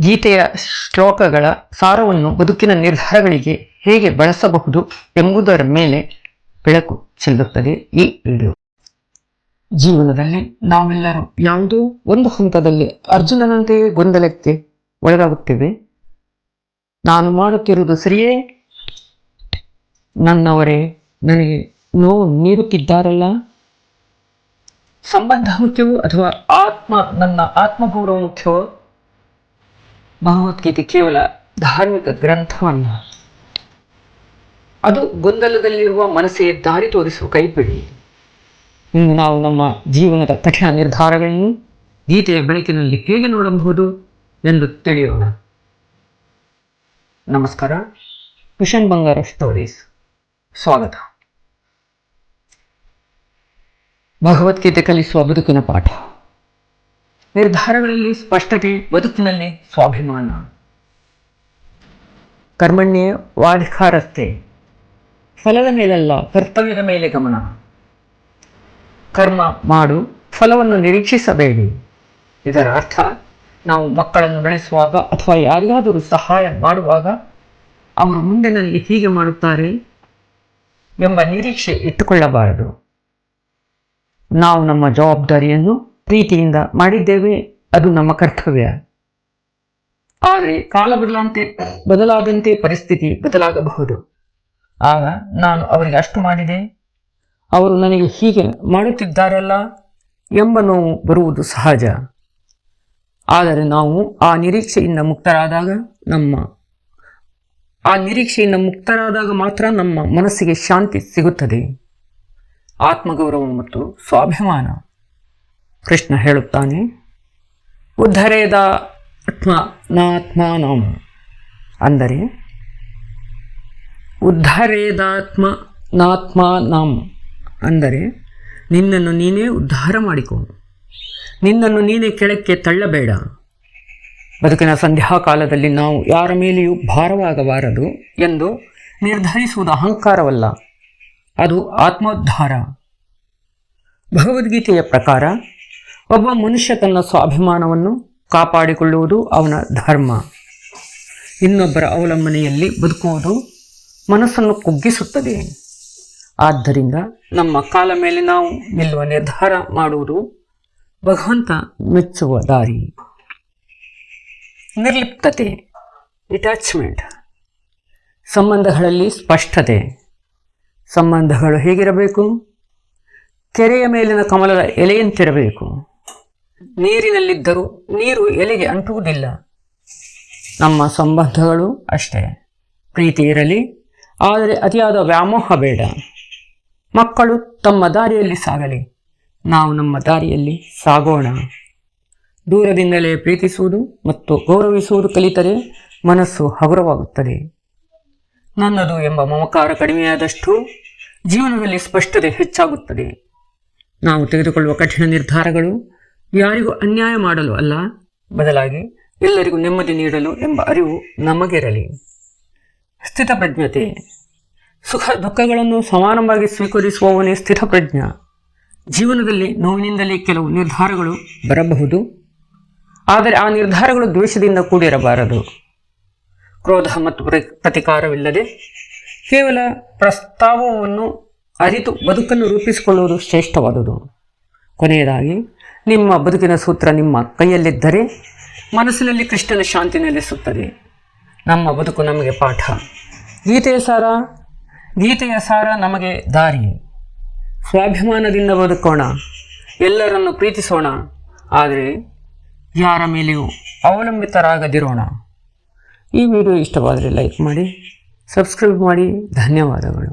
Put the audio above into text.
ಗೀತೆಯ ಶ್ಲೋಕಗಳ ಸಾರವನ್ನು ಬದುಕಿನ ನಿರ್ಧಾರಗಳಿಗೆ ಹೇಗೆ ಬಳಸಬಹುದು ಎಂಬುದರ ಮೇಲೆ ಬೆಳಕು ಚೆಲ್ಲುತ್ತದೆ ಈ ವಿಡಿಯೋ. ಜೀವನದಲ್ಲಿ ನಾವೆಲ್ಲರೂ ಯಾವುದೋ ಒಂದು ಹಂತದಲ್ಲಿ ಅರ್ಜುನನಂತೆಯೇ ಗೊಂದಲಕ್ಕೆ ಒಳಗಾಗುತ್ತೇವೆ. ನಾನು ಮಾಡುತ್ತಿರುವುದು ಸರಿಯೇ? ನನ್ನವರೇ ನನಗೆ ನೋವು ನೀಡುತ್ತಿದ್ದಾರಲ್ಲ? ಸಂಬಂಧ ಮುಖ್ಯವೋ ಅಥವಾ ನನ್ನ ಆತ್ಮಗೌರವ ಮುಖ್ಯವೋ? ಭಗವದ್ಗೀತೆ ಕೇವಲ ಧಾರ್ಮಿಕ ಗ್ರಂಥವಲ್ಲ, ಅದು ಗೊಂದಲದಲ್ಲಿರುವ ಮನಸ್ಸಿಗೆ ದಾರಿ ತೋರಿಸುವ ಕೈಪಿಡಿ. ಇನ್ನು ನಾವು ನಮ್ಮ ಜೀವನದ ಕಠಿಣ ನಿರ್ಧಾರಗಳನ್ನು ಗೀತೆಯ ಬೆಳಕಿನಲ್ಲಿ ಹೇಗೆ ನೋಡಬಹುದು ಎಂದು ತಿಳಿಯೋಣ. ನಮಸ್ಕಾರ, ಮಿಷನ್ ಬಂಗಾರ ಸ್ಟೋರೀಸ್ ಸ್ವಾಗತ. ಭಗವದ್ಗೀತೆ ಕಲಿಸುವ ಬದುಕಿನ ಪಾಠ. ನಿರ್ಧಾರಗಳಲ್ಲಿ ಸ್ಪಷ್ಟತೆ, ಬದುಕಿನಲ್ಲಿ ಸ್ವಾಭಿಮಾನ. ಕರ್ಮಣ್ಯೇ ವಾಧಿಕಾರಸ್ಥೆ, ಫಲದ ಮೇಲಲ್ಲ ಕರ್ತವ್ಯದ ಮೇಲೆ ಗಮನ. ಕರ್ಮ ಮಾಡು, ಫಲವನ್ನು ನಿರೀಕ್ಷಿಸಬೇಡಿ. ಇದರ ಅರ್ಥ, ನಾವು ಮಕ್ಕಳನ್ನು ಬೆಳೆಸುವಾಗ ಅಥವಾ ಯಾರಿಗಾದರೂ ಸಹಾಯ ಮಾಡುವಾಗ ಅವರು ಮುಂದಿನಲ್ಲಿ ಹೀಗೆ ಮಾಡುತ್ತಾರೆ ಎಂಬ ನಿರೀಕ್ಷೆ ಇಟ್ಟುಕೊಳ್ಳಬಾರದು. ನಾವು ನಮ್ಮ ಜವಾಬ್ದಾರಿಯನ್ನು ಪ್ರೀತಿಯಿಂದ ಮಾಡಿದ್ದೇವೆ, ಅದು ನಮ್ಮ ಕರ್ತವ್ಯ. ಆದರೆ ಕಾಲ ಬದಲಾದಂತೆ ಪರಿಸ್ಥಿತಿ ಬದಲಾಗಬಹುದು. ಆಗ ನಾನು ಅವರಿಗೆ ಅಷ್ಟು ಮಾಡಿದೆ, ಅವರು ನನಗೆ ಹೀಗೆ ಮಾಡುತ್ತಿದ್ದಾರಲ್ಲ ಎಂಬ ನೋವು ಬರುವುದು ಸಹಜ. ಆದರೆ ನಾವು ಆ ನಿರೀಕ್ಷೆಯಿಂದ ಮುಕ್ತರಾದಾಗ ಮಾತ್ರ ನಮ್ಮ ಮನಸ್ಸಿಗೆ ಶಾಂತಿ ಸಿಗುತ್ತದೆ. ಆತ್ಮಗೌರವ ಮತ್ತು ಸ್ವಾಭಿಮಾನ. ಕೃಷ್ಣ ಹೇಳುತ್ತಾನೆ, ಉದ್ಧರೇದ ಆತ್ಮಾನಾತ್ಮಾನಂ, ಅಂದರೆ ಉದ್ಧರೇದಾತ್ಮನಾತ್ಮಾನಂ ಅಂದರೆ ನಿನ್ನನ್ನು ನೀನೇ ಉದ್ಧಾರ ಮಾಡಿಕೊ, ನಿನ್ನನ್ನು ನೀನೇ ಕೆಳಕ್ಕೆ ತಳ್ಳಬೇಡ. ಬದುಕಿನ ಸಂಧ್ಯಾಕಾಲದಲ್ಲಿ ನಾವು ಯಾರ ಮೇಲೆಯೂ ಭಾರವಾಗಬಾರದು ಎಂದು ನಿರ್ಧರಿಸುವುದು ಅಹಂಕಾರವಲ್ಲ, ಅದು ಆತ್ಮೋದ್ಧಾರ. ಭಗವದ್ಗೀತೆಯ ಪ್ರಕಾರ ಒಬ್ಬ ಮನುಷ್ಯ ತನ್ನ ಸ್ವಾಭಿಮಾನವನ್ನು ಕಾಪಾಡಿಕೊಳ್ಳುವುದು ಅವನ ಧರ್ಮ. ಇನ್ನೊಬ್ಬರ ಅವಲಂಬನೆಯಲ್ಲಿ ಬದುಕುವುದು ಮನಸ್ಸನ್ನು ಕುಗ್ಗಿಸುತ್ತದೆ. ಆದ್ದರಿಂದ ನಮ್ಮ ಕಾಲ ಮೇಲೆ ನಾವು ನಿಲ್ಲುವ ನಿರ್ಧಾರ ಮಾಡುವುದು ಭಗವಂತ ಮೆಚ್ಚುವ ದಾರಿ. ನಿರ್ಲಿಪ್ತತೆ, ಡಿಟ್ಯಾಚ್ಮೆಂಟ್. ಸಂಬಂಧಗಳಲ್ಲಿ ಸ್ಪಷ್ಟತೆ. ಸಂಬಂಧಗಳು ಹೇಗಿರಬೇಕು? ಕೆರೆಯ ಮೇಲಿನ ಕಮಲದ ಎಲೆಯಂತಿರಬೇಕು. ನೀರಿನಲ್ಲಿದ್ದರೂ ನೀರು ಎಲೆಗೆ ಅಂಟುವುದಿಲ್ಲ. ನಮ್ಮ ಸಂಬಂಧಗಳು ಅಷ್ಟೇ. ಪ್ರೀತಿ ಇರಲಿ, ಆದರೆ ಅತಿಯಾದ ವ್ಯಾಮೋಹ ಬೇಡ. ಮಕ್ಕಳು ತಮ್ಮ ದಾರಿಯಲ್ಲಿ ಸಾಗಲಿ, ನಾವು ನಮ್ಮ ದಾರಿಯಲ್ಲಿ ಸಾಗೋಣ. ದೂರದಿಂದಲೇ ಪ್ರೀತಿಸುವುದು ಮತ್ತು ಗೌರವಿಸುವುದು ಕಲಿತರೆ ಮನಸ್ಸು ಹಗುರವಾಗುತ್ತದೆ. ನನ್ನದು ಎಂಬ ಮಮಕಾರ ಕಡಿಮೆಯಾದಷ್ಟು ಜೀವನದಲ್ಲಿ ಸ್ಪಷ್ಟತೆ ಹೆಚ್ಚಾಗುತ್ತದೆ. ನಾವು ತೆಗೆದುಕೊಳ್ಳುವ ಕಠಿಣ ನಿರ್ಧಾರಗಳು ಯಾರಿಗೂ ಅನ್ಯಾಯ ಮಾಡಲು ಅಲ್ಲ, ಬದಲಾಗಿ ಎಲ್ಲರಿಗೂ ನೆಮ್ಮದಿ ನೀಡಲು ಎಂಬ ಅರಿವು ನಮಗಿರಲಿ. ಸ್ಥಿತಪ್ರಜ್ಞತೆ. ಸುಖ ದುಃಖಗಳನ್ನು ಸಮಾನವಾಗಿ ಸ್ವೀಕರಿಸುವವನೇ ಸ್ಥಿತಪ್ರಜ್ಞ. ಜೀವನದಲ್ಲಿ ನೋವಿನಿಂದಲೇ ಕೆಲವು ನಿರ್ಧಾರಗಳು ಬರಬಹುದು, ಆದರೆ ಆ ನಿರ್ಧಾರಗಳು ದ್ವೇಷದಿಂದ ಕೂಡಿರಬಾರದು. ಕ್ರೋಧ ಮತ್ತು ಪ್ರತಿಕಾರವಿಲ್ಲದೆ ಕೇವಲ ಪ್ರಸ್ತಾವವನ್ನು ಅರಿತು ಬದುಕನ್ನು ರೂಪಿಸಿಕೊಳ್ಳುವುದು ಶ್ರೇಷ್ಠವಾದುದು. ಕೊನೆಯದಾಗಿ, ನಿಮ್ಮ ಬದುಕಿನ ಸೂತ್ರ ನಿಮ್ಮ ಕೈಯಲ್ಲಿದ್ದರೆ ಮನಸ್ಸಿನಲ್ಲಿ ಕೃಷ್ಣನ ಶಾಂತಿ ನೆಲೆಸುತ್ತದೆ. ನಮ್ಮ ಬದುಕು ನಮಗೆ ಪಾಠ, ಗೀತೆಯ ಸಾರ ನಮಗೆ ದಾರಿ. ಸ್ವಾಭಿಮಾನದಿಂದ ಬದುಕೋಣ, ಎಲ್ಲರನ್ನು ಪ್ರೀತಿಸೋಣ, ಆದರೆ ಯಾರ ಮೇಲೆಯೂ ಅವಲಂಬಿತರಾಗದಿರೋಣ. ಈ ವಿಡಿಯೋ ಇಷ್ಟವಾದರೆ ಲೈಕ್ ಮಾಡಿ, ಸಬ್ಸ್ಕ್ರೈಬ್ ಮಾಡಿ. ಧನ್ಯವಾದಗಳು.